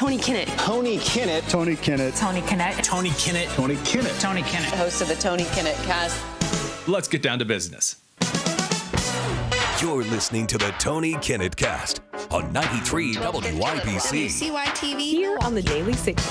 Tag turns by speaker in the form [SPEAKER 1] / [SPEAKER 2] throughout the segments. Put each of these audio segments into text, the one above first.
[SPEAKER 1] Tony Kinnett.
[SPEAKER 2] Tony Kinnett.
[SPEAKER 3] Tony Kinnett.
[SPEAKER 4] Tony Kinnett.
[SPEAKER 2] Tony Kinnett.
[SPEAKER 3] Tony Kinnett.
[SPEAKER 4] Tony Kinnett.
[SPEAKER 5] Host of the Tony Kinnett Cast.
[SPEAKER 6] Let's get down to business.
[SPEAKER 7] You're listening to the Tony Kinnett Cast on 93 WYBC.
[SPEAKER 1] WCYTV. Here on the Daily Signal.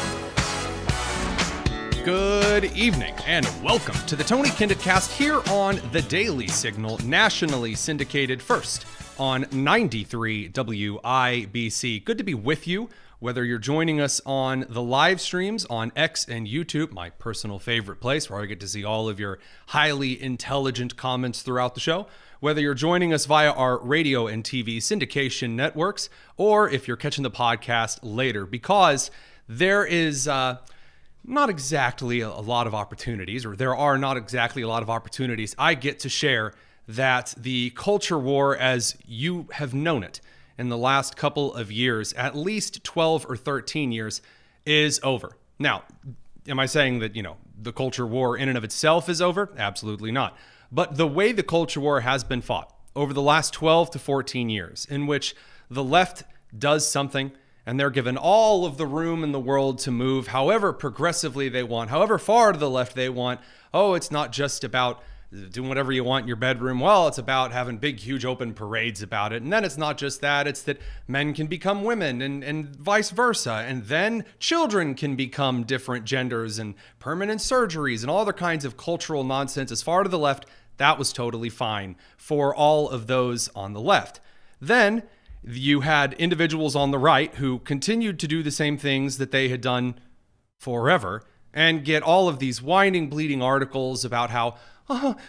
[SPEAKER 6] Good evening and welcome to the Tony Kinnett Cast here on the Daily Signal, nationally syndicated first on 93 WIBC. Good to be with you, whether you're joining us on the live streams on X and YouTube, my personal favorite place where I get to see all of your highly intelligent comments throughout the show, whether you're joining us via our radio and TV syndication networks, or if you're catching the podcast later, because there is not exactly a lot of opportunities, or there are not exactly a lot of opportunities I get to share that the culture war as you have known it in the last couple of years, at least 12 or 13 years, is over. Now, am I saying that, the culture war in and of itself is over? Absolutely not. But the way the culture war has been fought over the last 12 to 14 years, in which the left does something and they're given all of the room in the world to move however progressively they want, however far to the left they want. Oh, it's not just about doing whatever you want in your bedroom. Well, it's about having big, huge open parades about it. And then it's not just that, it's that men can become women and vice versa. And then children can become different genders and permanent surgeries and all other kinds of cultural nonsense. As far to the left, that was totally fine for all of those on the left. Then you had individuals on the right who continued to do the same things that they had done forever and get all of these whining, bleeding articles about how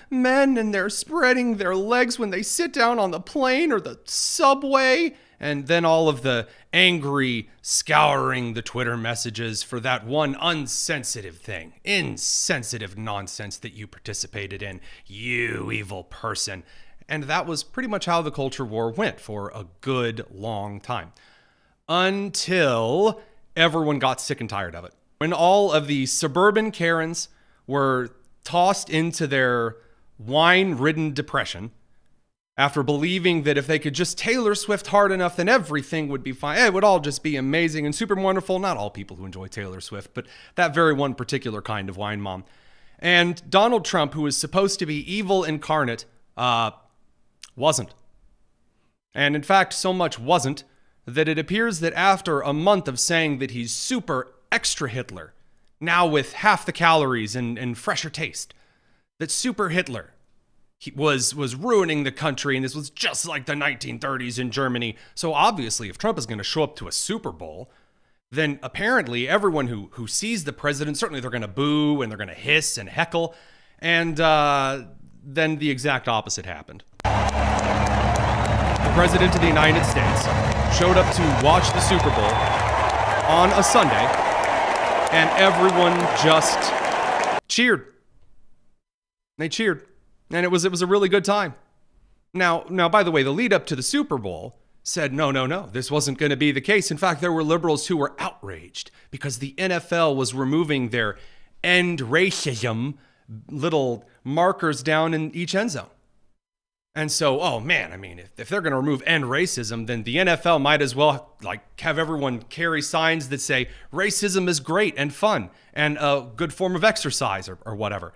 [SPEAKER 6] men and they're spreading their legs when they sit down on the plane or the subway, and then all of the angry scouring the Twitter messages for that one insensitive nonsense that you participated in, you evil person. And that was pretty much how the culture war went for a good long time, until everyone got sick and tired of it. When all of the suburban Karens were tossed into their wine-ridden depression after believing that if they could just Taylor Swift hard enough, then everything would be fine. It would all just be amazing and super wonderful. Not all people who enjoy Taylor Swift, but that very one particular kind of wine mom. And Donald Trump, who was supposed to be evil incarnate, wasn't. And in fact, so much wasn't that it appears that after a month of saying that he's super extra Hitler, now with half the calories and fresher taste, that super Hitler he was ruining the country, and this was just like the 1930s in Germany. So obviously, if Trump is going to show up to a Super Bowl, then apparently everyone who sees the president, certainly they're going to boo and they're going to hiss and heckle. And then the exact opposite happened. The president of the United States showed up to watch the Super Bowl on a Sunday, and everyone just cheered. They cheered. And it was a really good time. Now, by the way, the lead up to the Super Bowl said, no, this wasn't going to be the case. In fact, there were liberals who were outraged because the NFL was removing their end racism little markers down in each end zone. And so, if they're going to remove end racism, then the NFL might as well have everyone carry signs that say racism is great and fun and a good form of exercise or whatever.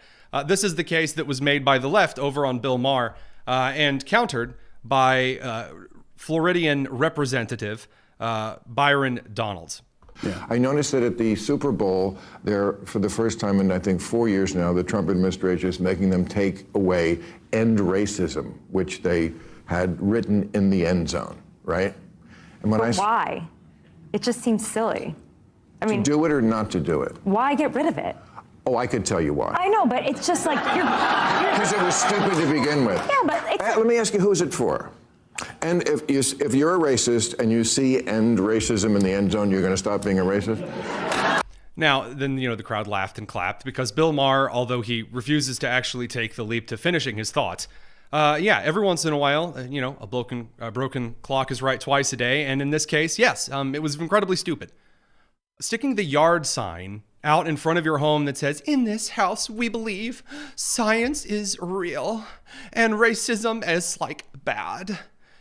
[SPEAKER 6] This is the case that was made by the left over on Bill Maher and countered by Floridian Representative Byron Donalds.
[SPEAKER 8] Yeah. I noticed that at the Super Bowl, there, for the first time in, I think, 4 years now, the Trump administration is making them take away end racism, which they had written in the end zone, right? And when
[SPEAKER 9] why? It just seems silly.
[SPEAKER 8] To do it or not to do it?
[SPEAKER 9] Why get rid of it?
[SPEAKER 8] Oh, I could tell you why.
[SPEAKER 9] I know, but it's just like you're
[SPEAKER 8] because it was stupid to begin with.
[SPEAKER 9] Yeah, but
[SPEAKER 8] let me ask you, who is it for? And if you're a racist and you see end racism in the end zone, you're going to stop being a racist?
[SPEAKER 6] Now, then, the crowd laughed and clapped because Bill Maher, although he refuses to actually take the leap to finishing his thoughts, every once in a while, a broken clock is right twice a day. And in this case, yes, it was incredibly stupid. Sticking the yard sign out in front of your home that says, "In this house, we believe science is real and racism is bad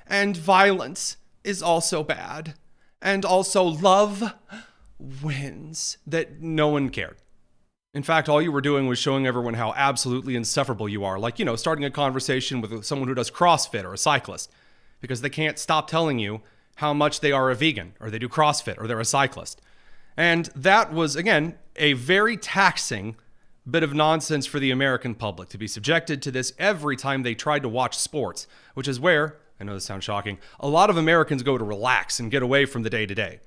[SPEAKER 6] and violence is also bad and also love wins that no one cared. In fact, all you were doing was showing everyone how absolutely insufferable you are. Like, starting a conversation with someone who does CrossFit or a cyclist, because they can't stop telling you how much they are a vegan or they do CrossFit or they're a cyclist. And that was, again, a very taxing bit of nonsense for the American public to be subjected to this every time they tried to watch sports, which is where, I know this sounds shocking, a lot of Americans go to relax and get away from the day-to-day.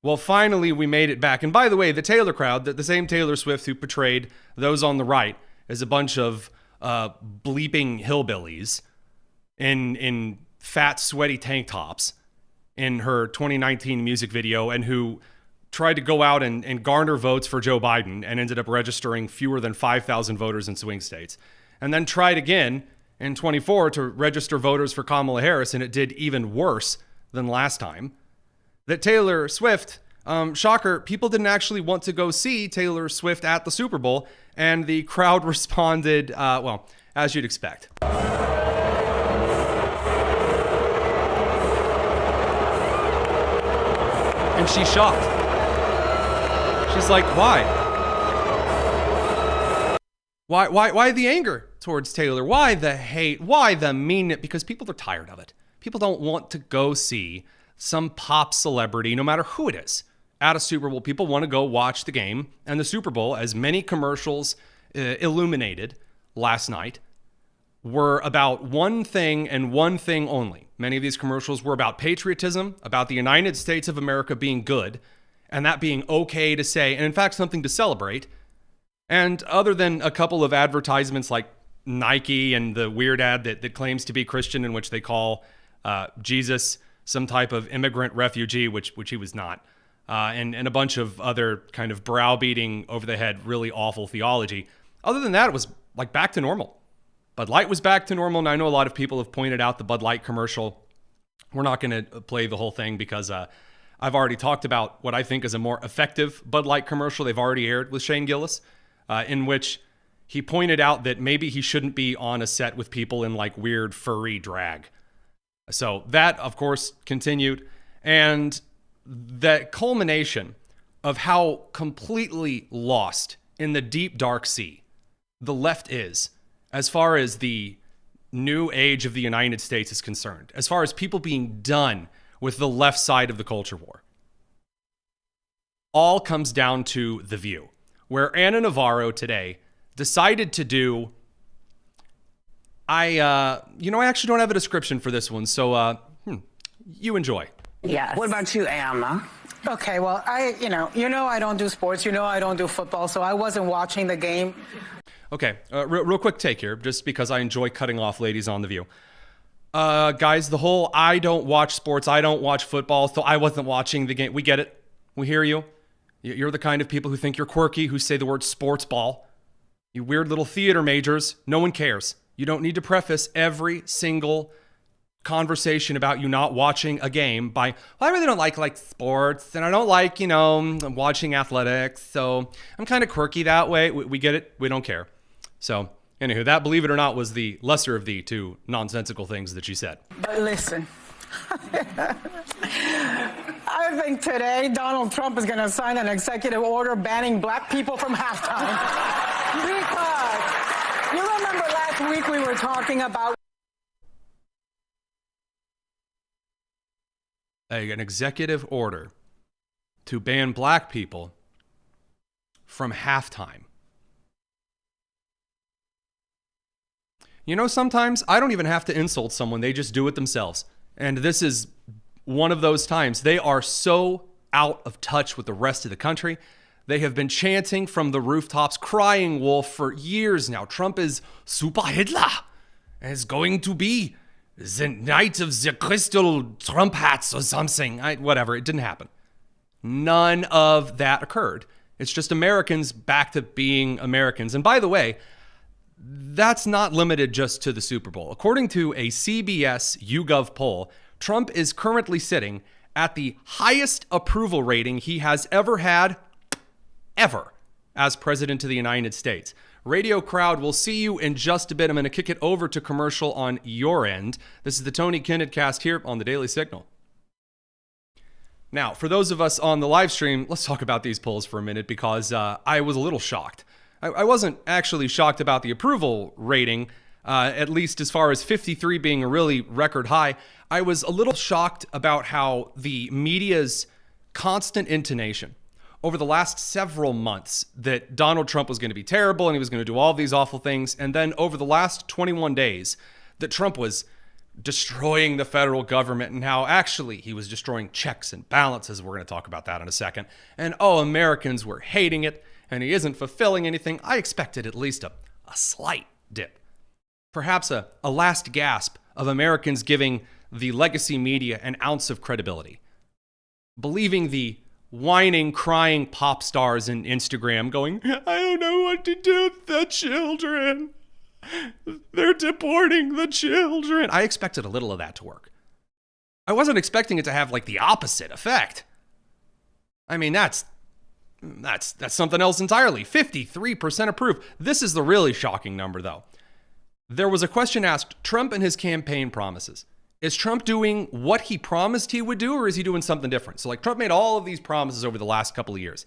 [SPEAKER 6] Well, finally, we made it back. And by the way, the Taylor crowd, the same Taylor Swift who portrayed those on the right as a bunch of bleeping hillbillies in fat, sweaty tank tops in her 2019 music video, and who tried to go out and garner votes for Joe Biden and ended up registering fewer than 5,000 voters in swing states. And then tried again in 24 to register voters for Kamala Harris, and it did even worse than last time. That Taylor Swift, shocker, people didn't actually want to go see Taylor Swift at the Super Bowl, and the crowd responded, well, as you'd expect. And she's shocked. She's like, why? Why the anger towards Taylor? Why the hate? Why the meanness? Because people are tired of it. People don't want to go see some pop celebrity, no matter who it is, at a Super Bowl. People want to go watch the game. And the Super Bowl, as many commercials illuminated last night, were about one thing and one thing only. Many of these commercials were about patriotism, about the United States of America being good, and that being okay to say, and in fact, something to celebrate. And other than a couple of advertisements like Nike and the weird ad that claims to be Christian, in which they call Jesus some type of immigrant refugee, which he was not, and a bunch of other kind of browbeating, over the head, really awful theology. Other than that, it was like back to normal. Bud Light was back to normal, and I know a lot of people have pointed out the Bud Light commercial. We're not going to play the whole thing because I've already talked about what I think is a more effective Bud Light commercial they've already aired with Shane Gillis, in which he pointed out that maybe he shouldn't be on a set with people in like weird furry drag. So that, of course, continued. And the culmination of how completely lost in the deep, dark sea the left is, as far as the new age of the United States is concerned, as far as people being done with the left side of the culture war, all comes down to The View, where Ana Navarro today decided to do... I actually don't have a description for this one, so you enjoy.
[SPEAKER 2] Yes.
[SPEAKER 3] What about you, Anna?
[SPEAKER 2] Okay, well, I don't do sports. I don't do football, so I wasn't watching the game.
[SPEAKER 6] Okay, real quick take here, just because I enjoy cutting off ladies on The View. Guys, the whole I don't watch sports, I don't watch football, so I wasn't watching the game. We get it. We hear you. You're the kind of people who think you're quirky, who say the word sports ball. You weird little theater majors. No one cares. You don't need to preface every single conversation about you not watching a game by, well, I really don't like sports, and I don't like, watching athletics, so I'm kind of quirky that way. We get it. We don't care. So, anywho, that, believe it or not, was the lesser of the two nonsensical things that she said.
[SPEAKER 2] But listen, I think today Donald Trump is going to sign an executive order banning black people from halftime. Because you remember last week we were talking about
[SPEAKER 6] an executive order to ban black people from halftime. Sometimes I don't even have to insult someone. They just do it themselves. And this is one of those times. They are so out of touch with the rest of the country. They have been chanting from the rooftops, crying wolf for years now. Trump is Super Hitler. And it's going to be the night of the crystal Trump hats or something. Whatever, it didn't happen. None of that occurred. It's just Americans back to being Americans. And by the way, that's not limited just to the Super Bowl. According to a CBS YouGov poll, Trump is currently sitting at the highest approval rating he has ever had, ever, as president of the United States. Radio crowd, we'll see you in just a bit. I'm going to kick it over to commercial on your end. This is the Tony Kinnett cast here on the Daily Signal. Now, for those of us on the live stream, let's talk about these polls for a minute because I was a little shocked. I wasn't actually shocked about the approval rating, at least as far as 53 being a really record high. I was a little shocked about how the media's constant intonation over the last several months that Donald Trump was going to be terrible and he was going to do all of these awful things. And then over the last 21 days that Trump was destroying the federal government and how actually he was destroying checks and balances. We're going to talk about that in a second. And Americans were hating it and he isn't fulfilling anything. I expected at least a slight dip. Perhaps a last gasp of Americans giving the legacy media an ounce of credibility. Believing the whining, crying pop stars in Instagram going, I don't know what to do with the children. They're deporting the children. I expected a little of that to work. I wasn't expecting it to have like the opposite effect. I mean, that's something else entirely. 53% approve. This is the really shocking number, though. There was a question asked, Trump and his campaign promises. Is Trump doing what he promised he would do, or is he doing something different? So like Trump made all of these promises over the last couple of years.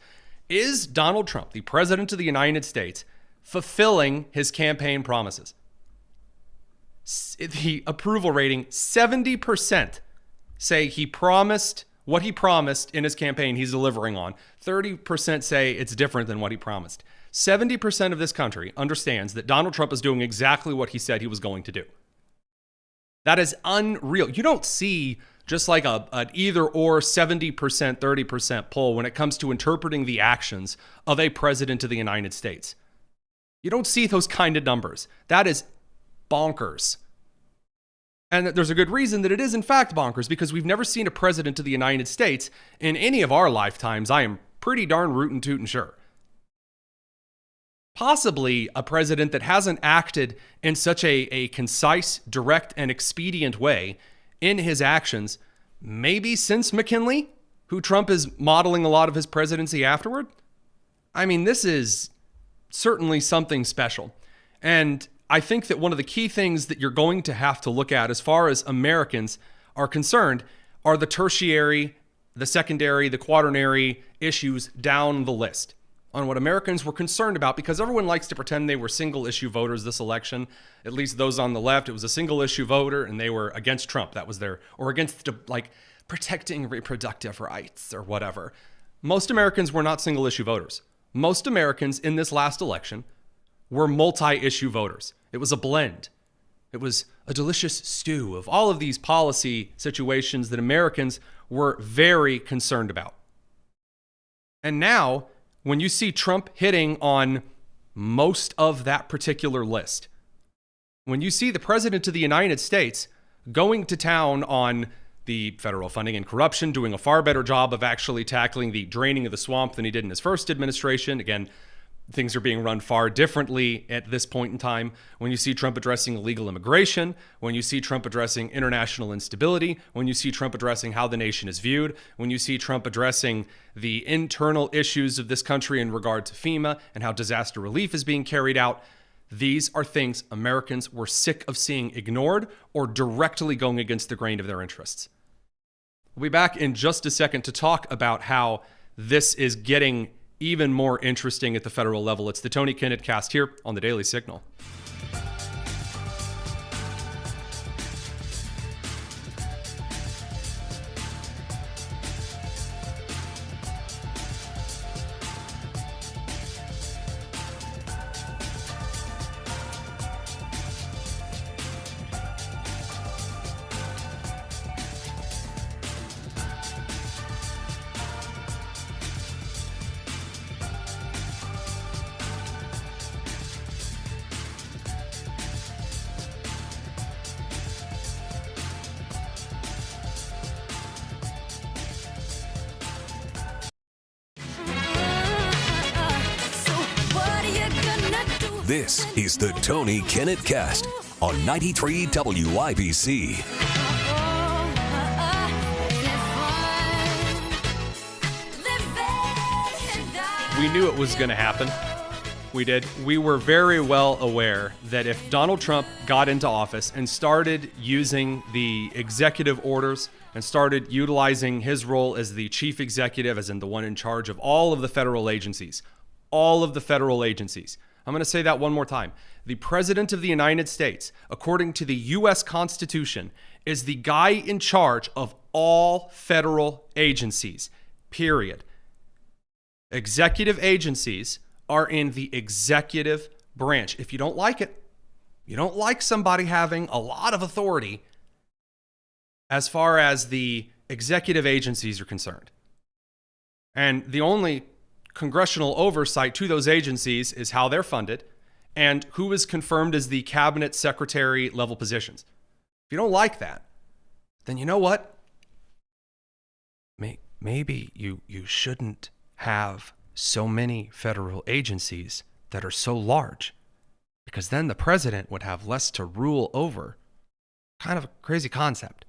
[SPEAKER 6] Is Donald Trump, the president of the United States, fulfilling his campaign promises? The approval rating, 70% say he promised what he promised in his campaign he's delivering on. 30% say it's different than what he promised. 70% of this country understands that Donald Trump is doing exactly what he said he was going to do. That is unreal. You don't see just like an either or 70%, 30% poll when it comes to interpreting the actions of a president of the United States. You don't see those kind of numbers. That is bonkers. And there's a good reason that it is in fact bonkers, because we've never seen a president of the United States in any of our lifetimes, I am pretty darn rootin' tootin' sure. Possibly a president that hasn't acted in such a concise, direct, and expedient way in his actions, maybe since McKinley, who Trump is modeling a lot of his presidency afterward. I mean, this is certainly something special. And I think that one of the key things that you're going to have to look at as far as Americans are concerned are the tertiary, the secondary, the quaternary issues down the list on what Americans were concerned about, because everyone likes to pretend they were single issue voters this election. At least those on the left, it was a single issue voter and they were against Trump. That was or against like protecting reproductive rights or whatever. Most Americans were not single issue voters. Most Americans in this last election were multi-issue voters. It was a blend. It was a delicious stew of all of these policy situations that Americans were very concerned about. And now, when you see Trump hitting on most of that particular list, when you see the president of the United States going to town on the federal funding and corruption, doing a far better job of actually tackling the draining of the swamp than he did in his first administration. Again, things are being run far differently at this point in time. When you see Trump addressing illegal immigration, when you see Trump addressing international instability, when you see Trump addressing how the nation is viewed, when you see Trump addressing the internal issues of this country in regard to FEMA and how disaster relief is being carried out, these are things Americans were sick of seeing ignored or directly going against the grain of their interests. We'll be back in just a second to talk about how this is getting even more interesting at the federal level. It's the Tony Kinnett Cast here on the Daily Signal.
[SPEAKER 7] This is the Tony Kinnett Cast on 93 WIBC.
[SPEAKER 6] We knew it was going to happen. We did. We were very well aware that if Donald Trump got into office and started using the executive orders and started utilizing his role as the chief executive, as in the one in charge of all of the federal agencies. All of the federal agencies. I'm going to say that one more time. The President of the United States, according to the U.S. Constitution, is the guy in charge of all federal agencies, period. Executive agencies are in the executive branch. If you don't like it, you don't like somebody having a lot of authority as far as the executive agencies are concerned. And the only congressional oversight to those agencies is how they're funded and who is confirmed as the cabinet secretary level positions. If you don't like that, then you know what? Maybe you shouldn't have so many federal agencies that are so large, because then the president would have less to rule over. Kind of a crazy concept.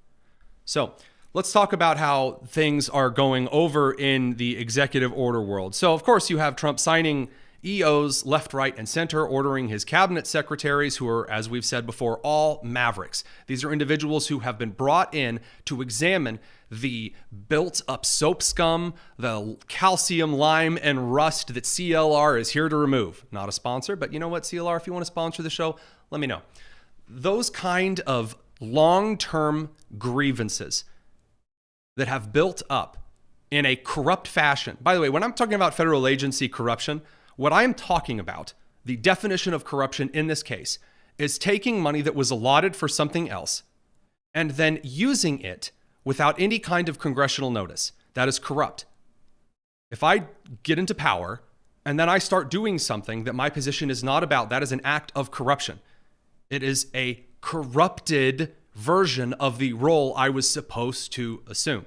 [SPEAKER 6] So let's talk about how things are going over in the executive order world. So, of course, you have Trump signing EOs left, right, and center, ordering his cabinet secretaries, who are, as we've said before, all mavericks. These are individuals who have been brought in to examine the built-up soap scum, the calcium, lime, and rust that CLR is here to remove. Not a sponsor, but you know what, CLR, if you want to sponsor the show, let me know. Those kind of long-term grievances that have built up in a corrupt fashion. By the way, when I'm talking about federal agency corruption, what I'm talking about, the definition of corruption in this case, is taking money that was allotted for something else and then using it without any kind of congressional notice. That is corrupt. If I get into power and then I start doing something that my position is not about, that is an act of corruption. It is a corrupted version of the role I was supposed to assume.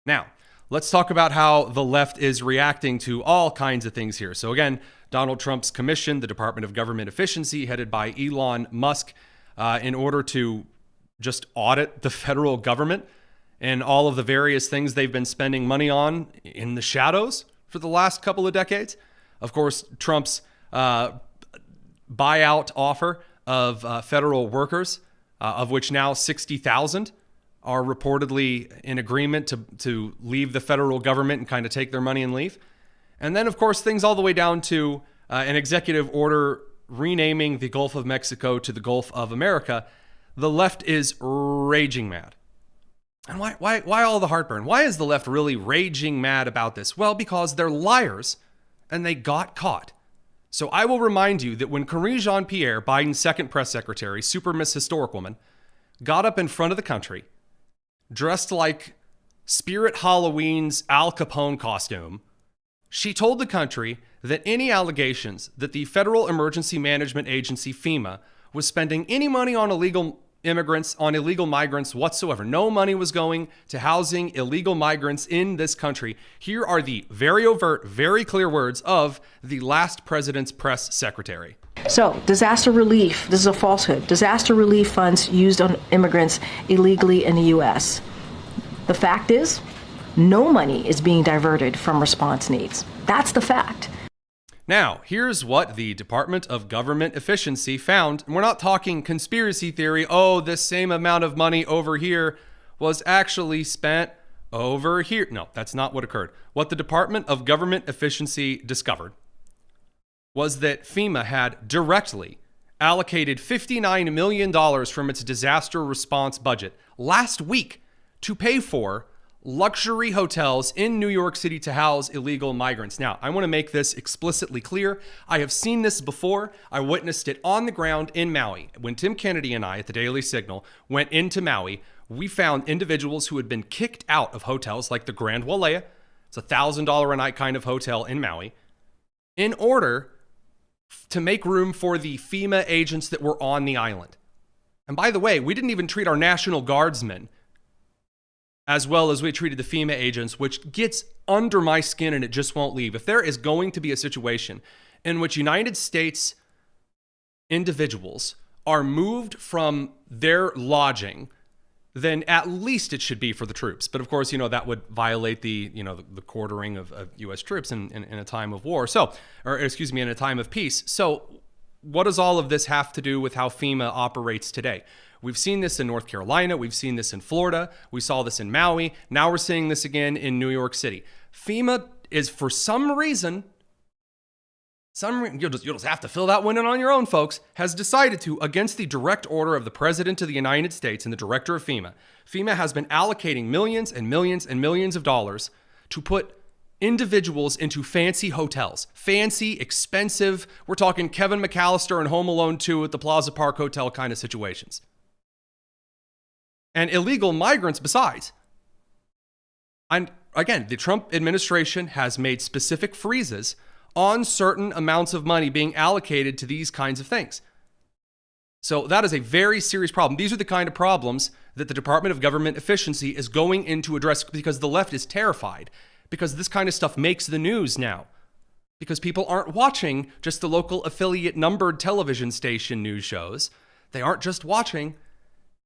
[SPEAKER 6] Now, let's talk about how the left is reacting to all kinds of things here. So again, Donald Trump's commission, the Department of Government Efficiency, headed by Elon Musk, in order to just audit the federal government and all of the various things they've been spending money on in the shadows for the last couple of decades. Of course, Trump's buyout offer of federal workers, of which now 60,000 are reportedly in agreement to leave the federal government and kind of take their money and leave. And then, of course, things all the way down to an executive order renaming the Gulf of Mexico to the Gulf of America. The left is raging mad. And why all the heartburn? Why is the left really raging mad about this? Well, because they're liars and they got caught. So I will remind you that when Karine Jean-Pierre, Biden's second press secretary, Super Miss Historic Woman, got up in front of the country, dressed like Spirit Halloween's Al Capone costume, she told the country that any allegations that the Federal Emergency Management Agency, FEMA, was spending any money on illegal immigrants, on illegal migrants whatsoever. No money was going to housing illegal migrants in this country. Here are the very overt, very clear words of the last president's press secretary.
[SPEAKER 3] So, disaster relief, this is a falsehood. Disaster relief funds used on immigrants illegally in the U.S. The fact is, no money is being diverted from response needs. That's the fact.
[SPEAKER 6] Now, here's what the Department of Government Efficiency found. And we're not talking conspiracy theory. Oh, this same amount of money over here was actually spent over here. No, that's not what occurred. What the Department of Government Efficiency discovered was that FEMA had directly allocated $59 million from its disaster response budget last week to pay for luxury hotels in New York City to house illegal migrants. Now, I want to make this explicitly clear. I have seen this before. I witnessed it on the ground in Maui. When Tim Kennedy and I at the Daily Signal went into Maui, we found individuals who had been kicked out of hotels like the Grand Wailea. It's a $1,000 a night kind of hotel in Maui, in order to make room for the FEMA agents that were on the island. And by the way, we didn't even treat our National Guardsmen as well as we treated the FEMA agents, which gets under my skin and it just won't leave. If there is going to be a situation in which United States individuals are moved from their lodging, then at least it should be for the troops. But of course, that would violate the quartering of U.S. troops in a time of war. In a time of peace. So what does all of this have to do with how FEMA operates today? We've seen this in North Carolina. We've seen this in Florida. We saw this in Maui. Now we're seeing this again in New York City. FEMA is, for some reason, you'll just have to fill that one in on your own, folks, has decided to, against the direct order of the President of the United States and the director of FEMA, FEMA has been allocating millions and millions and millions of dollars to put individuals into fancy hotels, fancy, expensive, we're talking Kevin McAllister and Home Alone 2 at the Plaza Park Hotel kind of situations. And illegal migrants besides. And again, the Trump administration has made specific freezes on certain amounts of money being allocated to these kinds of things. So that is a very serious problem. These are the kind of problems that the Department of Government Efficiency is going in to address because the left is terrified. Because this kind of stuff makes the news now. Because people aren't watching just the local affiliate numbered television station news shows. They aren't just watching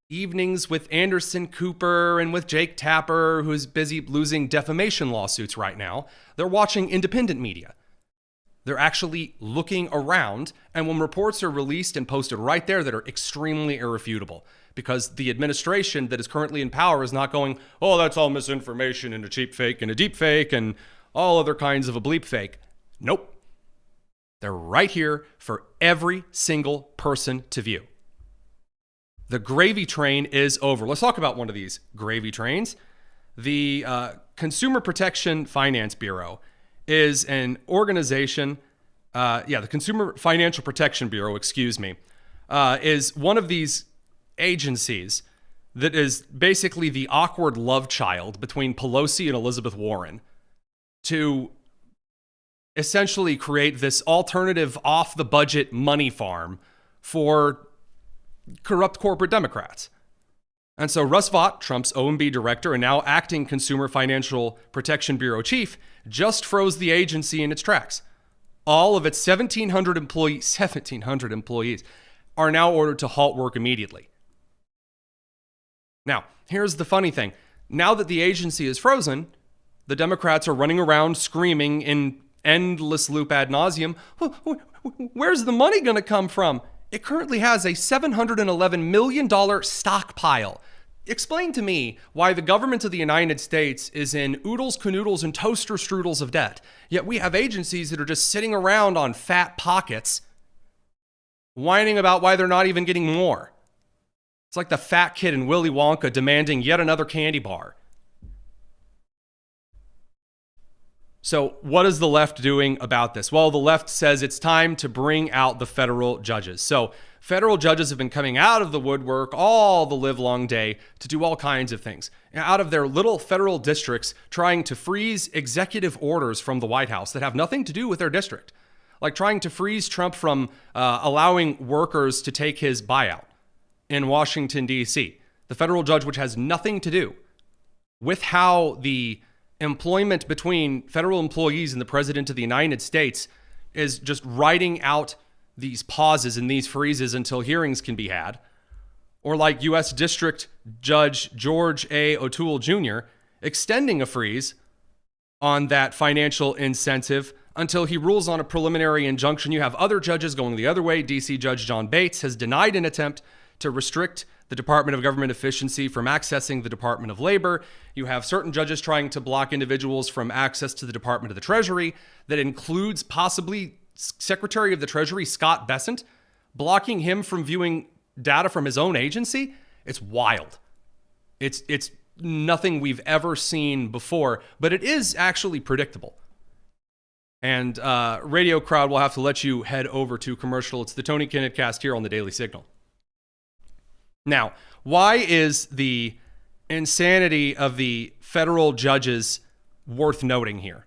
[SPEAKER 6] Evenings with Anderson Cooper and with Jake Tapper, who's busy losing defamation lawsuits right now. They're watching independent media. They're actually looking around, and when reports are released and posted right there that are extremely irrefutable, because the administration that is currently in power is not going, oh, that's all misinformation and a cheap fake and a deep fake and all other kinds of a bleep fake. Nope. They're right here for every single person to view. The gravy train is over. Let's talk about one of these gravy trains. The Consumer Protection Finance Bureau is an organization, the Consumer Financial Protection Bureau, is one of these agencies that is basically the awkward love child between Pelosi and Elizabeth Warren to essentially create this alternative off-the-budget money farm for corrupt corporate Democrats. And so Russ Vought, Trump's OMB director and now acting Consumer Financial Protection Bureau chief, just froze the agency in its tracks. All of its 1,700 employees are now ordered to halt work immediately. Now, here's the funny thing. Now that the agency is frozen, the Democrats are running around screaming in endless loop ad nauseum, where's the money going to come from? It currently has a $711 million stockpile. Explain to me why the government of the United States is in oodles, canoodles, and toaster strudels of debt, yet we have agencies that are just sitting around on fat pockets, whining about why they're not even getting more. It's like the fat kid in Willy Wonka demanding yet another candy bar. So what is the left doing about this? Well, the left says it's time to bring out the federal judges. So federal judges have been coming out of the woodwork all the livelong day to do all kinds of things. Out of their little federal districts, trying to freeze executive orders from the White House that have nothing to do with their district. Like trying to freeze Trump from allowing workers to take his buyout in Washington, D.C. The federal judge, which has nothing to do with how the employment between federal employees and the President of the United States is just writing out these pauses and these freezes until hearings can be had. Or like U.S. District Judge George A. O'Toole Jr. extending a freeze on that financial incentive until he rules on a preliminary injunction. You have other judges going the other way. D.C. Judge John Bates has denied an attempt to restrict the Department of Government Efficiency from accessing the Department of Labor. You have certain judges trying to block individuals from access to the Department of the Treasury. That includes possibly Secretary of the Treasury Scott Bessent, blocking him from viewing data from his own agency. It's wild. It's nothing we've ever seen before, but it is actually predictable. And radio crowd will have to let you head over to commercial. It's the Tony Kinnett Cast here on the Daily Signal. Now, why is the insanity of the federal judges worth noting here?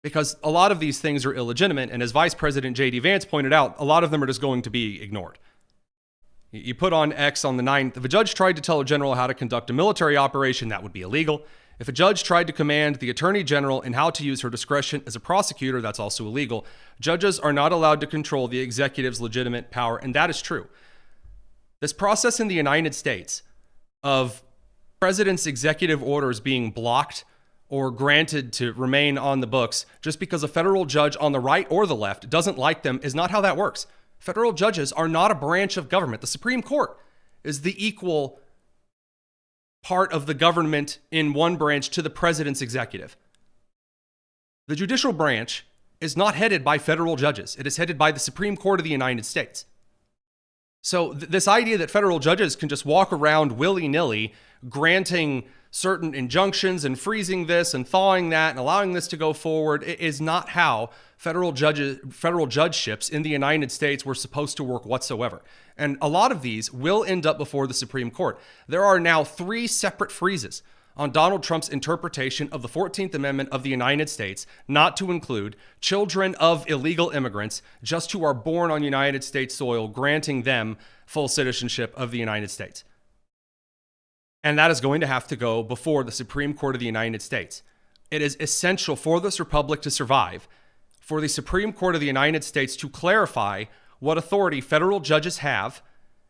[SPEAKER 6] Because a lot of these things are illegitimate, and as Vice President J.D. Vance pointed out, a lot of them are just going to be ignored. You put on X on the 9th, if a judge tried to tell a general how to conduct a military operation, that would be illegal. If a judge tried to command the Attorney General in how to use her discretion as a prosecutor, that's also illegal. Judges are not allowed to control the executive's legitimate power, and that is true. This process in the United States of president's executive orders being blocked or granted to remain on the books just because a federal judge on the right or the left doesn't like them is not how that works. Federal judges are not a branch of government. The Supreme Court is the equal part of the government in one branch to the president's executive. The judicial branch is not headed by federal judges. It is headed by the Supreme Court of the United States. So this idea that federal judges can just walk around willy-nilly granting certain injunctions and freezing this and thawing that and allowing this to go forward is not how federal judgeships in the United States were supposed to work whatsoever. And a lot of these will end up before the Supreme Court. There are now 3 separate freezes on Donald Trump's interpretation of the 14th Amendment of the United States, not to include children of illegal immigrants just who are born on United States soil, granting them full citizenship of the United States. And that is going to have to go before the Supreme Court of the United States. It is essential for this republic to survive, for the Supreme Court of the United States to clarify what authority federal judges have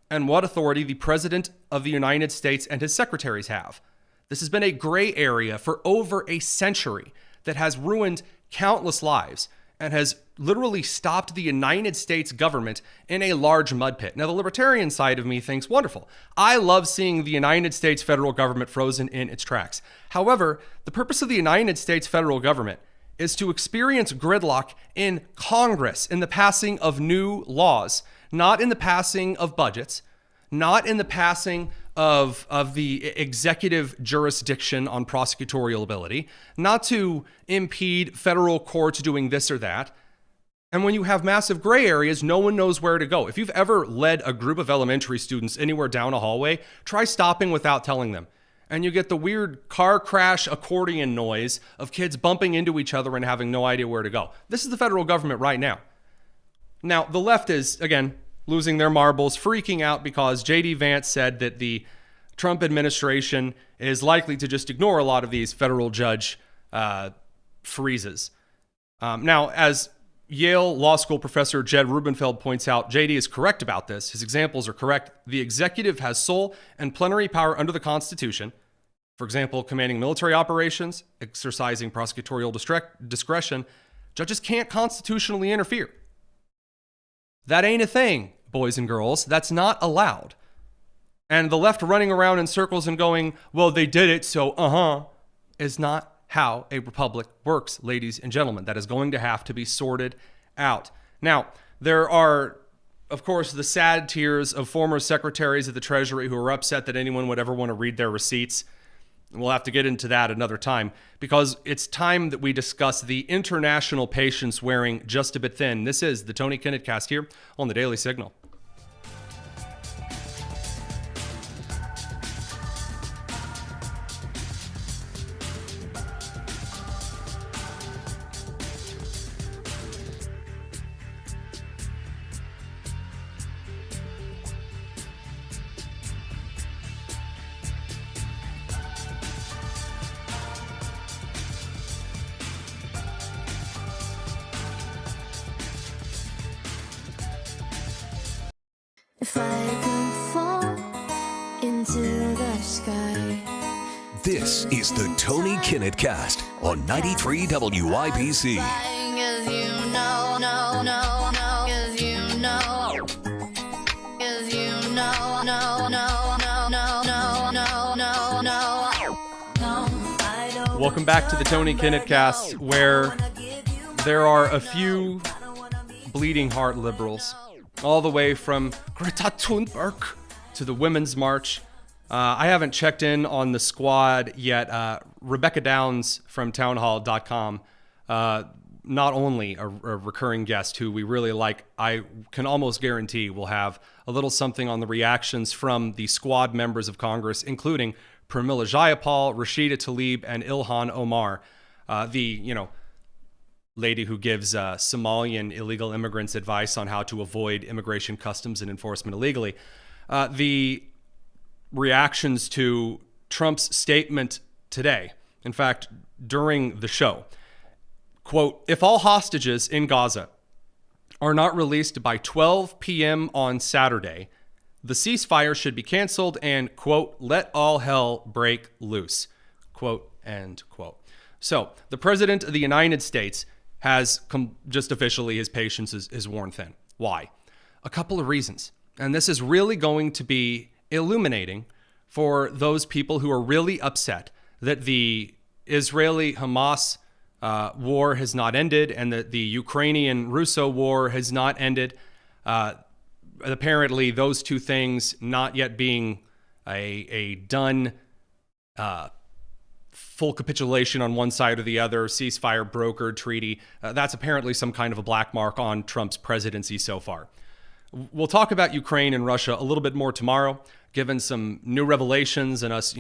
[SPEAKER 6] and what authority the President of the United States and his secretaries have. This has been a gray area for over a century that has ruined countless lives and has literally stopped the United States government in a large mud pit. Now, the libertarian side of me thinks, wonderful. I love seeing the United States federal government frozen in its tracks. However, the purpose of the United States federal government is to experience gridlock in Congress, in the passing of new laws, not in the passing of budgets, not in the passing of the executive jurisdiction on prosecutorial ability, not to impede federal courts doing this or that. And when you have massive gray areas, no one knows where to go. If you've ever led a group of elementary students anywhere down a hallway, try stopping without telling them. And you get the weird car crash accordion noise of kids bumping into each other and having no idea where to go. This is the federal government right now. Now, the left is, again, losing their marbles, freaking out because J.D. Vance said that the Trump administration is likely to just ignore a lot of these federal judge freezes. Now, as Yale Law School professor Jed Rubenfeld points out, J.D. is correct about this. His examples are correct. The executive has sole and plenary power under the Constitution. For example, commanding military operations, exercising prosecutorial discretion. Judges can't constitutionally interfere. That ain't a thing, boys and girls. That's not allowed. And the left running around in circles and going, well, they did it, so is not how a republic works, ladies and gentlemen. That is going to have to be sorted out. Now, there are, of course, the sad tears of former secretaries of the Treasury who are upset that anyone would ever want to read their receipts. We'll have to get into that another time because it's time that we discuss the international patience wearing just a bit thin. This is the Tony Kinnett Cast here on the Daily Signal.
[SPEAKER 4] If I could fall into the sky.
[SPEAKER 7] This is the Tony Kinnett Cast on 93 WIBC.
[SPEAKER 6] Welcome back to the Tony Kinnett Cast, where there are a few bleeding heart liberals, all the way from Greta Thunberg to the Women's March. I haven't checked in on the squad yet. Rebecca Downs from townhall.com, not only a recurring guest who we really like, I can almost guarantee we'll have a little something on the reactions from the squad members of Congress, including Pramila Jayapal, Rashida Tlaib, and Ilhan Omar, the lady who gives Somalian illegal immigrants advice on how to avoid immigration customs and enforcement illegally. The reactions to Trump's statement today, in fact, during the show, quote, if all hostages in Gaza are not released by 12 p.m. on Saturday, the ceasefire should be canceled and, quote, let all hell break loose, quote, end quote. So the president of the United States has just officially, his patience is worn thin. Why? A couple of reasons. And this is really going to be illuminating for those people who are really upset that the Israeli-Hamas war has not ended and that the Ukrainian-Russo war has not ended. Apparently, those two things not yet being a done full capitulation on one side or the other, ceasefire brokered treaty, that's apparently some kind of a black mark on Trump's presidency so far. We'll talk about Ukraine and Russia a little bit more tomorrow, given some new revelations and us,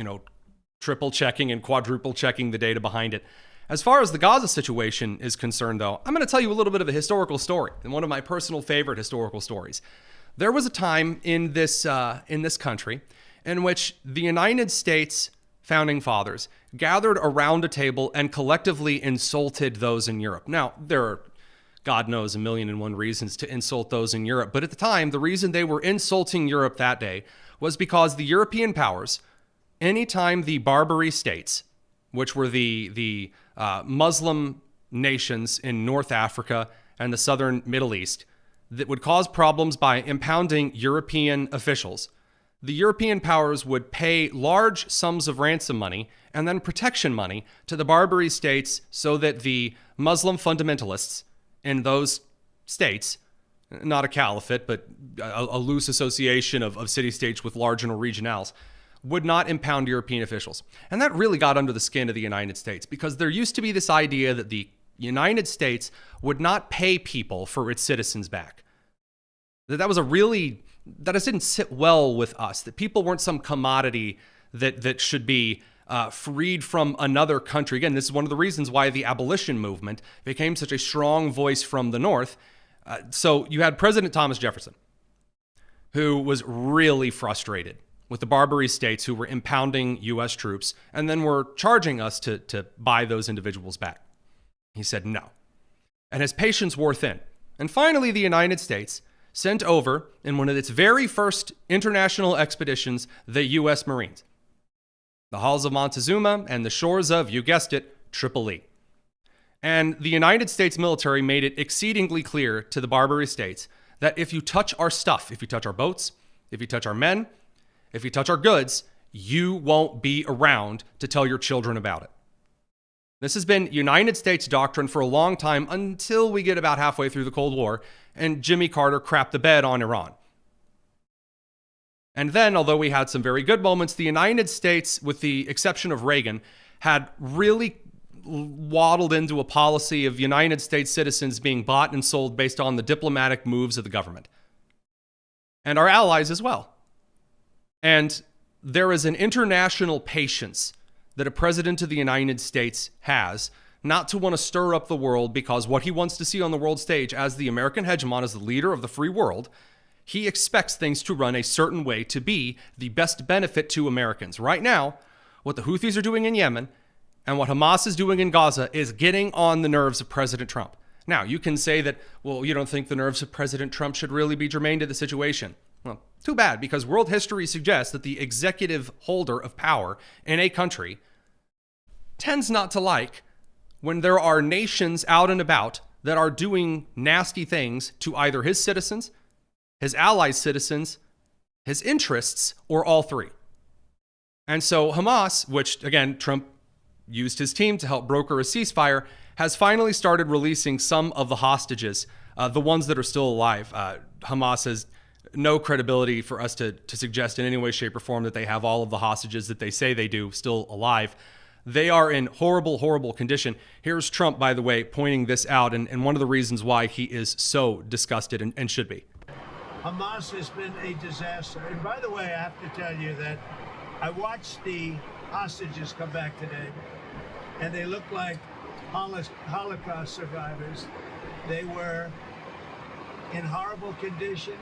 [SPEAKER 6] triple checking and quadruple checking the data behind it. As far as the Gaza situation is concerned, though, I'm going to tell you a little bit of a historical story, and one of my personal favorite historical stories. There was a time in this country in which the United States founding fathers gathered around a table and collectively insulted those in Europe. Now, there are, God knows, 1,000,001 reasons to insult those in Europe, but at the time, the reason they were insulting Europe that day was because the European powers, anytime the Barbary states, which were the Muslim nations in North Africa and the southern Middle East, that would cause problems by impounding European officials, the European powers would pay large sums of ransom money and then protection money to the Barbary states so that the Muslim fundamentalists in those states, not a caliphate, but a loose association of city-states with large regionals, would not impound European officials. And that really got under the skin of the United States, because there used to be this idea that the United States would not pay people for its citizens back. That was that just didn't sit well with us, that people weren't some commodity that should be freed from another country. Again, this is one of the reasons why the abolition movement became such a strong voice from the North. So you had President Thomas Jefferson, who was really frustrated with the Barbary states who were impounding U.S. troops and then were charging us to buy those individuals back. He said no. And his patience wore thin. And finally, the United States sent over, in one of its very first international expeditions, the U.S. Marines. The halls of Montezuma and the shores of, you guessed it, Tripoli. And the United States military made it exceedingly clear to the Barbary states that if you touch our stuff, if you touch our boats, if you touch our men, if you touch our goods, you won't be around to tell your children about it. This has been United States doctrine for a long time, until we get about halfway through the Cold War and Jimmy Carter crapped the bed on Iran. And then, although we had some very good moments, the United States, with the exception of Reagan, had really waddled into a policy of United States citizens being bought and sold based on the diplomatic moves of the government. And our allies as well. And there is an international patience that a president of the United States has not to want to stir up the world, because what he wants to see on the world stage as the American hegemon, as the leader of the free world, he expects things to run a certain way to be the best benefit to Americans. Right now, what the Houthis are doing in Yemen and what Hamas is doing in Gaza is getting on the nerves of President Trump. Now, you can say that, well, you don't think the nerves of President Trump should really be germane to the situation. Well, too bad, because world history suggests that the executive holder of power in a country tends not to like when there are nations out and about that are doing nasty things to either his citizens, his allies' citizens, his interests, or all three. And so Hamas, which, again, Trump used his team to help broker a ceasefire, has finally started releasing some of the hostages, the ones that are still alive. Hamas has no credibility for us to suggest in any way, shape, or form that they have all of the hostages that they say they do still alive. They are in horrible, horrible condition. Here's Trump, by the way, pointing this out, and one of the reasons why he is so disgusted and should be.
[SPEAKER 10] Hamas has been a disaster. And by the way, I have to tell you that I watched the hostages come back today, and they look like Holocaust survivors. They were in horrible condition.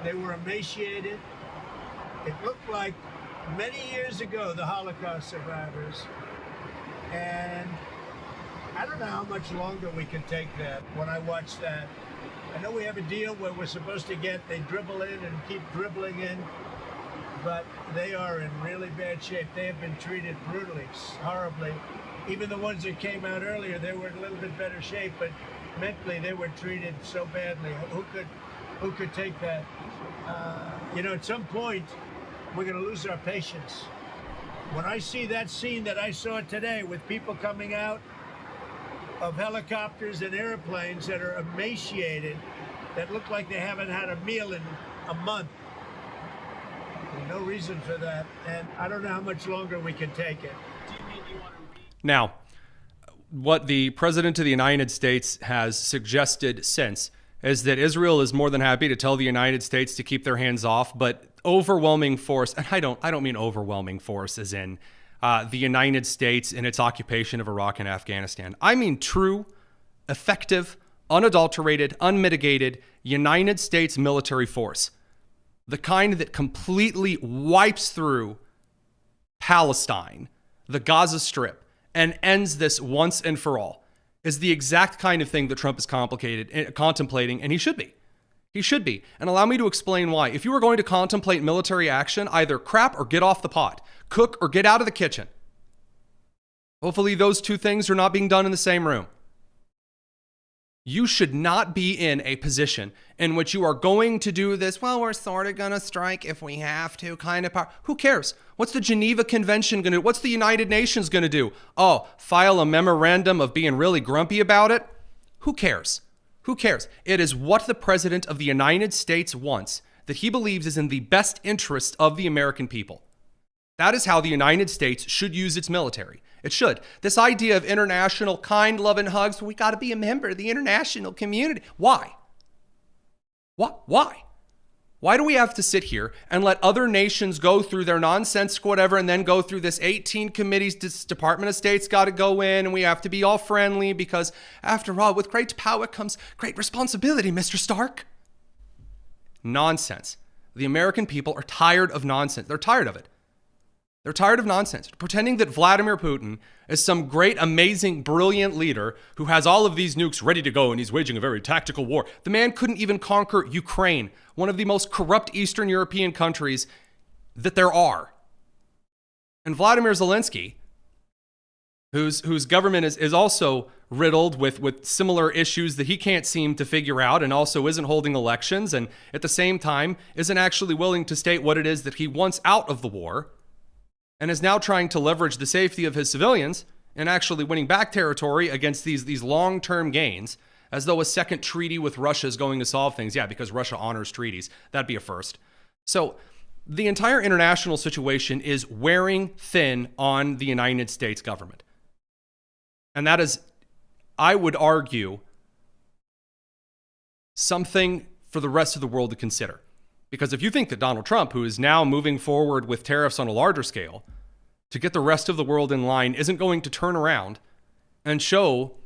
[SPEAKER 10] They were emaciated. It looked like many years ago, the Holocaust survivors. And I don't know how much longer we can take that when I watch that. I know we have a deal where we're supposed to they dribble in and keep dribbling in, but they are in really bad shape. They have been treated brutally, horribly. Even the ones that came out earlier, they were in a little bit better shape, but mentally they were treated so badly. Who could take that? At some point, we're going to lose our patience. When I see that scene that I saw today with people coming out of helicopters and airplanes that are emaciated, that look like they haven't had a meal in a month, there's no reason for that, and I don't know how much longer we can take it.
[SPEAKER 6] Now, what the President of the United States has suggested since is that Israel is more than happy to tell the United States to keep their hands off, but overwhelming force, and I don't mean overwhelming force as in the United States in its occupation of Iraq and Afghanistan. I mean true, effective, unadulterated, unmitigated United States military force. The kind that completely wipes through Palestine, the Gaza Strip, and ends this once and for all, is the exact kind of thing that Trump is contemplating, and he should be. He should be. And allow me to explain why. If you were going to contemplate military action, either crap or get off the pot, cook or get out of the kitchen. Hopefully those two things are not being done in the same room. You should not be in a position in which you are going to do this, well, we're sort of going to strike if we have to kind of power. Who cares? What's the Geneva Convention going to do? What's the United Nations going to do? Oh, file a memorandum of being really grumpy about it? Who cares? Who cares? It is what the President of the United States wants, that he believes is in the best interest of the American people. That is how the United States should use its military. It should. This idea of international kind, love, and hugs, we got to be a member of the international community. Why? What? Why? Why do we have to sit here and let other nations go through their nonsense, whatever, and then go through this 18 committees, this Department of State's got to go in, and we have to be all friendly because, after all, with great power comes great responsibility, Mr. Stark. Nonsense. The American people are tired of nonsense. They're tired of it. They're tired of nonsense, pretending that Vladimir Putin is some great, amazing, brilliant leader who has all of these nukes ready to go and he's waging a very tactical war. The man couldn't even conquer Ukraine, one of the most corrupt Eastern European countries that there are. And Vladimir Zelensky, whose government is also riddled with similar issues that he can't seem to figure out and also isn't holding elections and at the same time isn't actually willing to state what it is that he wants out of the war, and is now trying to leverage the safety of his civilians and actually winning back territory against these long-term gains, as though a second treaty with Russia is going to solve things. Yeah, because Russia honors treaties. That'd be a first. So the entire international situation is wearing thin on the United States government. And that is, I would argue, something for the rest of the world to consider. Because if you think that Donald Trump, who is now moving forward with tariffs on a larger scale to get the rest of the world in line, isn't going to turn around and show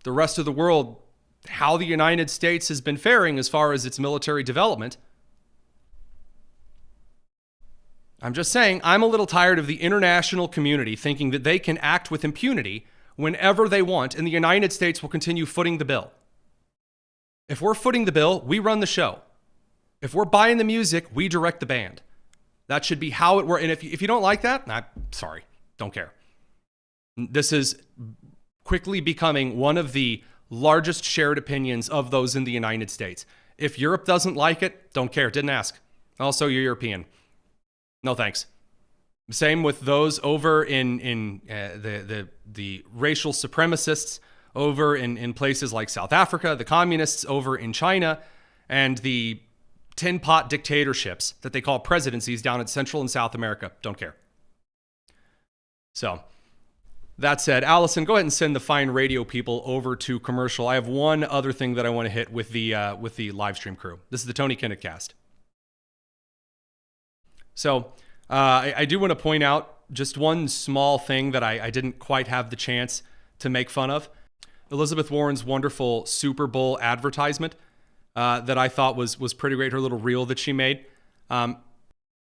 [SPEAKER 6] the rest of the world how the United States has been faring as far as its military development, I'm just saying, I'm a little tired of the international community thinking that they can act with impunity whenever they want, and the United States will continue footing the bill. If we're footing the bill, we run the show. If we're buying the music, we direct the band. That should be how it works. And if you don't like that, sorry, don't care. This is quickly becoming one of the largest shared opinions of those in the United States. If Europe doesn't like it, don't care, didn't ask. Also, you're European. No thanks. Same with those over in the racial supremacists over in places like South Africa, the communists over in China, and the tin pot dictatorships that they call presidencies down in Central and South America. Don't care. So, that said, Allison, go ahead and send the fine radio people over to commercial. I have one other thing that I want to hit with the live stream crew. This is the Tony Kinnett Cast. So, I do want to point out just one small thing that I didn't quite have the chance to make fun of. Elizabeth Warren's wonderful Super Bowl advertisement that I thought was pretty great, her little reel that she made.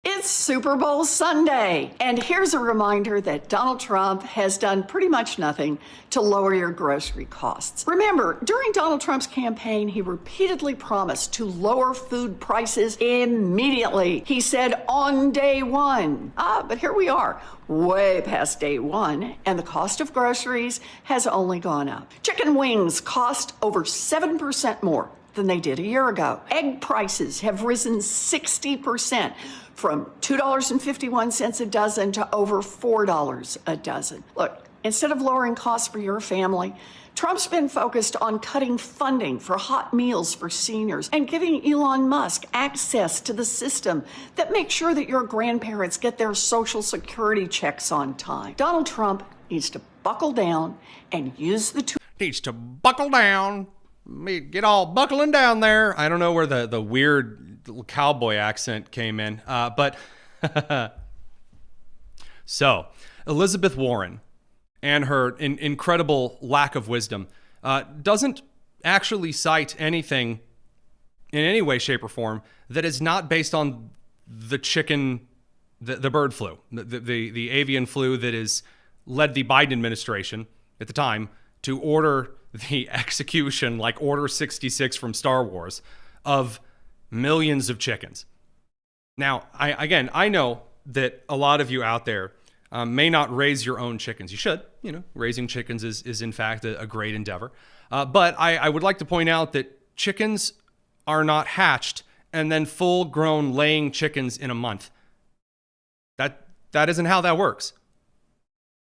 [SPEAKER 11] It's Super Bowl Sunday, and here's a reminder that Donald Trump has done pretty much nothing to lower your grocery costs. Remember, during Donald Trump's campaign, he repeatedly promised to lower food prices immediately. He said on day one. But here we are, way past day one, and the cost of groceries has only gone up. Chicken wings cost over 7% more than they did a year ago. Egg prices have risen 60%, from $2.51 a dozen to over $4 a dozen. Look, instead of lowering costs for your family, Trump's been focused on cutting funding for hot meals for seniors and giving Elon Musk access to the system that makes sure that your grandparents get their Social Security checks on time. Donald Trump needs to buckle down and use the tools.
[SPEAKER 6] Needs to buckle down. Get all buckling down there. I don't know where the weird little cowboy accent came in, but so Elizabeth Warren and her incredible lack of wisdom doesn't actually cite anything in any way, shape, or form that is not based on the bird flu, the avian flu that is led the Biden administration at the time to order the execution, like Order 66 from Star Wars, of millions of chickens. Now, I know that a lot of you out there may not raise your own chickens. You should. Raising chickens is in fact a great endeavor. But I would like to point out that chickens are not hatched and then full-grown laying chickens in a month. That isn't how that works.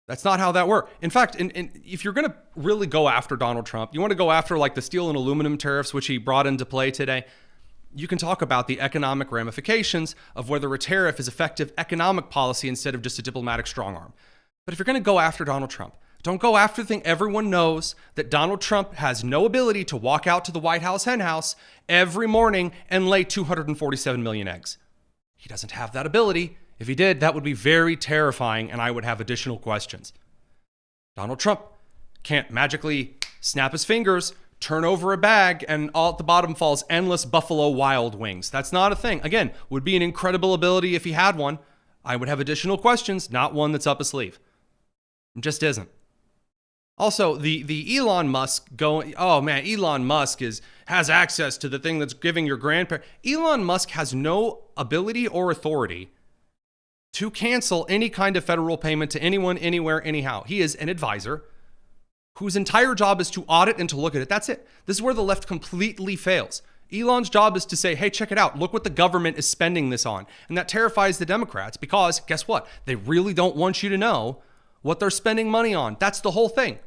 [SPEAKER 6] That's not how that works. In fact, if you're going to really go after Donald Trump, you want to go after like the steel and aluminum tariffs, which he brought into play today, you can talk about the economic ramifications of whether a tariff is effective economic policy instead of just a diplomatic strong arm. But if you're going to go after Donald Trump, don't go after the thing. Everyone knows that Donald Trump has no ability to walk out to the White House hen house every morning and lay 247 million eggs. He doesn't have that ability. If he did, that would be very terrifying, and I would have additional questions. Donald Trump can't magically snap his fingers, turn over a bag, and all at the bottom falls endless Buffalo Wild Wings. That's not a thing. Again, would be an incredible ability if he had one. I would have additional questions, not one that's up his sleeve. It just isn't. Also, the Elon Musk going, oh man, Elon Musk has access to the thing that's giving your grandparents. Elon Musk has no ability or authority to cancel any kind of federal payment to anyone, anywhere, anyhow. He is an advisor whose entire job is to audit and to look at it. That's it. This is where the left completely fails. Elon's job is to say, hey, check it out. Look what the government is spending this on. And that terrifies the Democrats because guess what? They really don't want you to know what they're spending money on. That's the whole thing.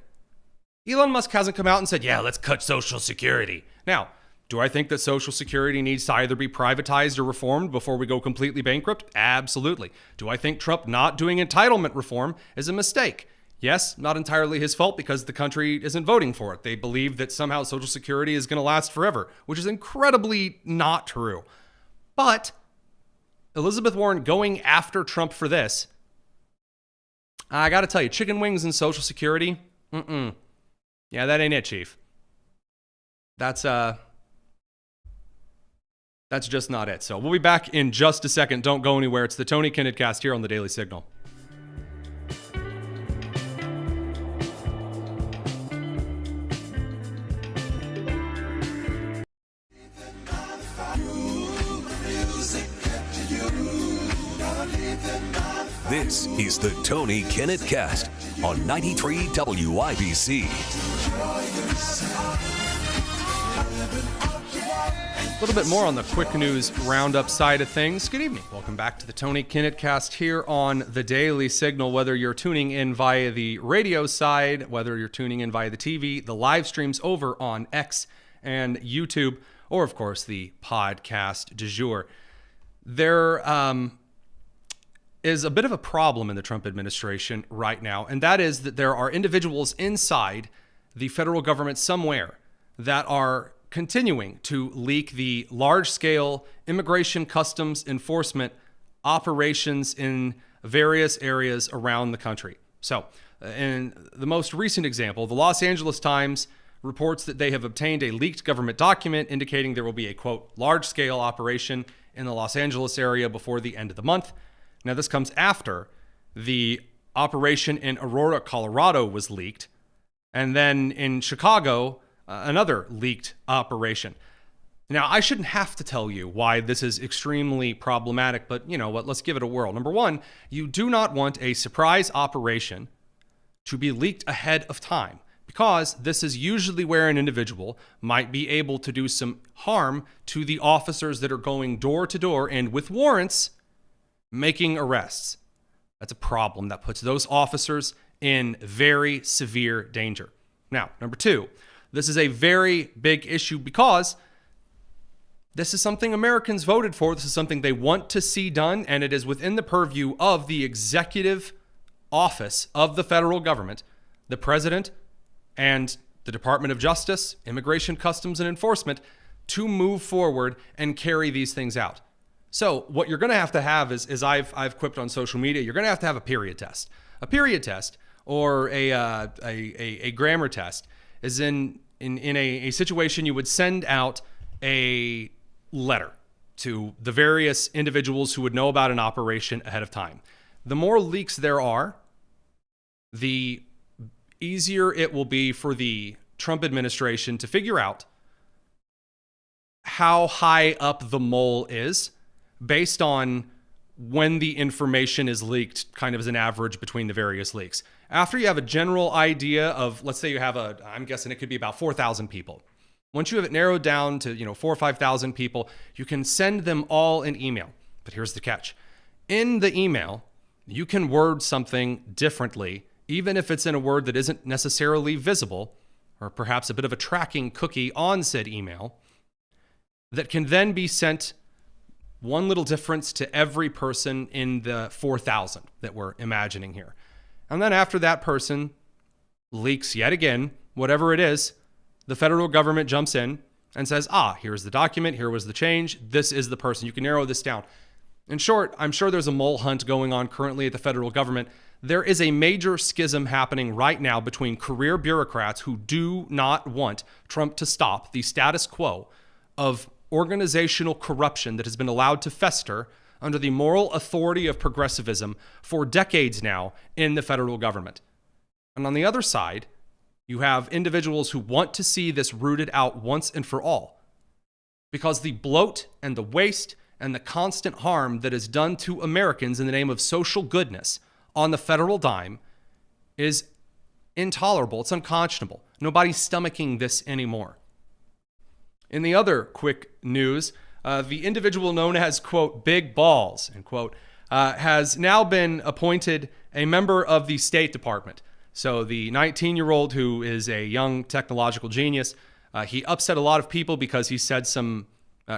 [SPEAKER 6] Elon Musk hasn't come out and said, yeah, let's cut Social Security. Now, do I think that Social Security needs to either be privatized or reformed before we go completely bankrupt? Absolutely. Do I think Trump not doing entitlement reform is a mistake? Yes, not entirely his fault because the country isn't voting for it. They believe that somehow Social Security is going to last forever, which is incredibly not true. But Elizabeth Warren going after Trump for this, I got to tell you, chicken wings and Social Security, yeah, that ain't it, Chief. That's just not it. So we'll be back in just a second. Don't go anywhere. It's the Tony Kinnett Cast here on the Daily Signal.
[SPEAKER 7] This is the Tony Kinnett Cast on 93 WIBC.
[SPEAKER 6] A little bit more on the quick news roundup side of things. Good evening. Welcome back to the Tony Kinnett Cast here on the Daily Signal. Whether you're tuning in via the radio side, whether you're tuning in via the TV, the live streams over on X and YouTube, or of course the podcast du jour. There is a bit of a problem in the Trump administration right now, and that is that there are individuals inside the federal government somewhere that are continuing to leak the large-scale immigration customs enforcement operations in various areas around the country. So, in the most recent example, the Los Angeles Times reports that they have obtained a leaked government document indicating there will be a, quote, large-scale operation in the Los Angeles area before the end of the month. Now, this comes after the operation in Aurora, Colorado was leaked, and then in Chicago, another leaked operation. Now, I shouldn't have to tell you why this is extremely problematic, but you know what? Let's give it a whirl. Number one, you do not want a surprise operation to be leaked ahead of time, because this is usually where an individual might be able to do some harm to the officers that are going door to door and with warrants making arrests. That's a problem that puts those officers in very severe danger. Now, number two, this is a very big issue because this is something Americans voted for. This is something they want to see done, and it is within the purview of the executive office of the federal government, the president, and the Department of Justice, Immigration, Customs, and Enforcement to move forward and carry these things out. So what you're going to have is I've quipped on social media, you're going to have a period test. A period test or a grammar test is in a situation you would send out a letter to the various individuals who would know about an operation ahead of time. The more leaks there are, the easier it will be for the Trump administration to figure out how high up the mole is based on when the information is leaked, kind of as an average between the various leaks. After you have a general idea of, let's say you have I'm guessing it could be about 4,000 people. Once you have it narrowed down to, 4,000 or 5,000 people, you can send them all an email. But here's the catch. In the email, you can word something differently, even if it's in a word that isn't necessarily visible, or perhaps a bit of a tracking cookie on said email, that can then be sent one little difference to every person in the 4,000 that we're imagining here. And then after that person leaks yet again, whatever it is, the federal government jumps in and says, here's the document, here was the change, this is the person. You can narrow this down. In short, I'm sure there's a mole hunt going on currently at the federal government. There is a major schism happening right now between career bureaucrats who do not want Trump to stop the status quo of organizational corruption that has been allowed to fester under the moral authority of progressivism for decades now in the federal government. And on the other side, you have individuals who want to see this rooted out once and for all, because the bloat and the waste and the constant harm that is done to Americans in the name of social goodness on the federal dime is intolerable. It's unconscionable. Nobody's stomaching this anymore. In the other quick news, the individual known as, quote, Big Balls, end quote, has now been appointed a member of the State Department. So the 19-year-old who is a young technological genius, he upset a lot of people because he said some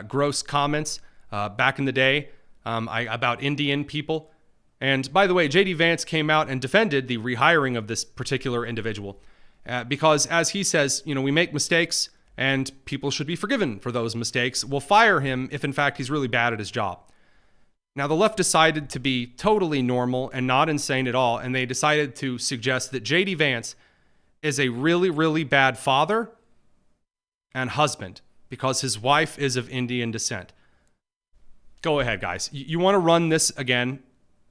[SPEAKER 6] gross comments back in the day about Indian people. And by the way, J.D. Vance came out and defended the rehiring of this particular individual because, as he says, we make mistakes and people should be forgiven for those mistakes. We'll fire him if, in fact, he's really bad at his job. Now, the left decided to be totally normal and not insane at all, and they decided to suggest that J.D. Vance is a really, really bad father and husband because his wife is of Indian descent. Go ahead, guys. You want to run this again?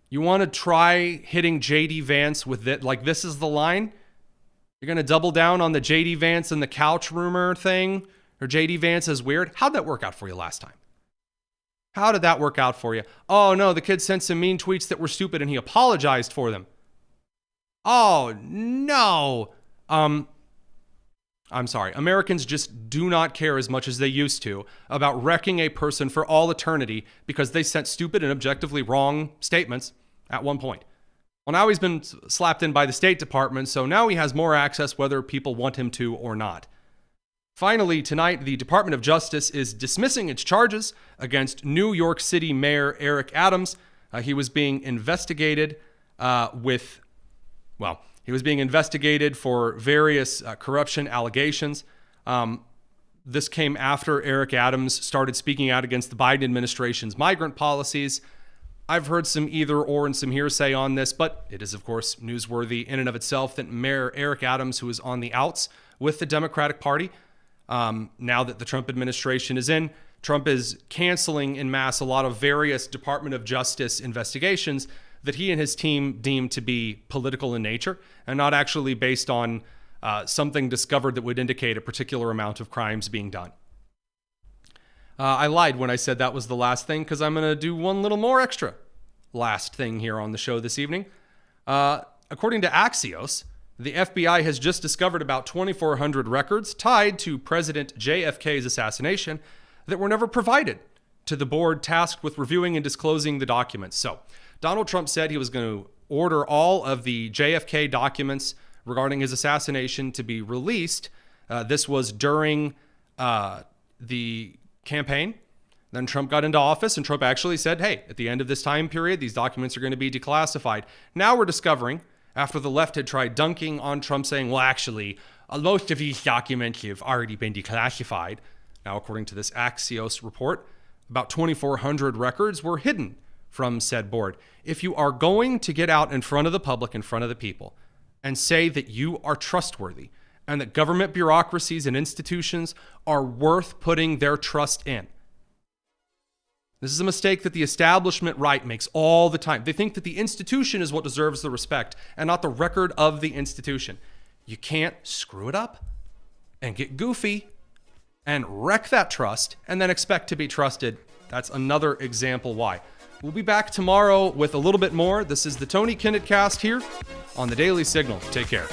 [SPEAKER 6] You want to try hitting J.D. Vance with it? Like, this is the line? You're going to double down on the J.D. Vance and the couch rumor thing? Or J.D. Vance is weird? How'd that work out for you last time? How did that work out for you? Oh, no, the kid sent some mean tweets that were stupid and he apologized for them. Oh, no. I'm sorry. Americans just do not care as much as they used to about wrecking a person for all eternity because they sent stupid and objectively wrong statements at one point. Well, now he's been slapped in by the State Department, so now he has more access whether people want him to or not. Finally, tonight, the Department of Justice is dismissing its charges against New York City Mayor Eric Adams. He was being investigated he was being investigated for various corruption allegations. This came after Eric Adams started speaking out against the Biden administration's migrant policies. I've heard some either or and some hearsay on this, but it is, of course, newsworthy in and of itself that Mayor Eric Adams, who is on the outs with the Democratic Party, now that the Trump administration is in, Trump is canceling en masse a lot of various Department of Justice investigations that he and his team deem to be political in nature and not actually based on something discovered that would indicate a particular amount of crimes being done. I lied when I said that was the last thing because I'm going to do one little more extra last thing here on the show this evening. According to Axios, The FBI has just discovered about 2,400 records tied to President JFK's assassination that were never provided to the board tasked with reviewing and disclosing the documents. So Donald Trump said he was going to order all of the JFK documents regarding his assassination to be released. This was during the campaign. Then Trump got into office, and Trump actually said, hey, at the end of this time period, these documents are going to be declassified. Now we're discovering, after the left had tried dunking on Trump, saying, well, actually, most of these documents have already been declassified. Now, according to this Axios report, about 2,400 records were hidden from said board. If you are going to get out in front of the public, in front of the people, and say that you are trustworthy and that government bureaucracies and institutions are worth putting their trust in, this is a mistake that the establishment right makes all the time. They think that the institution is what deserves the respect and not the record of the institution. You can't screw it up and get goofy and wreck that trust and then expect to be trusted. That's another example why. We'll be back tomorrow with a little bit more. This is the Tony Kinnett Cast here on the Daily Signal. Take care.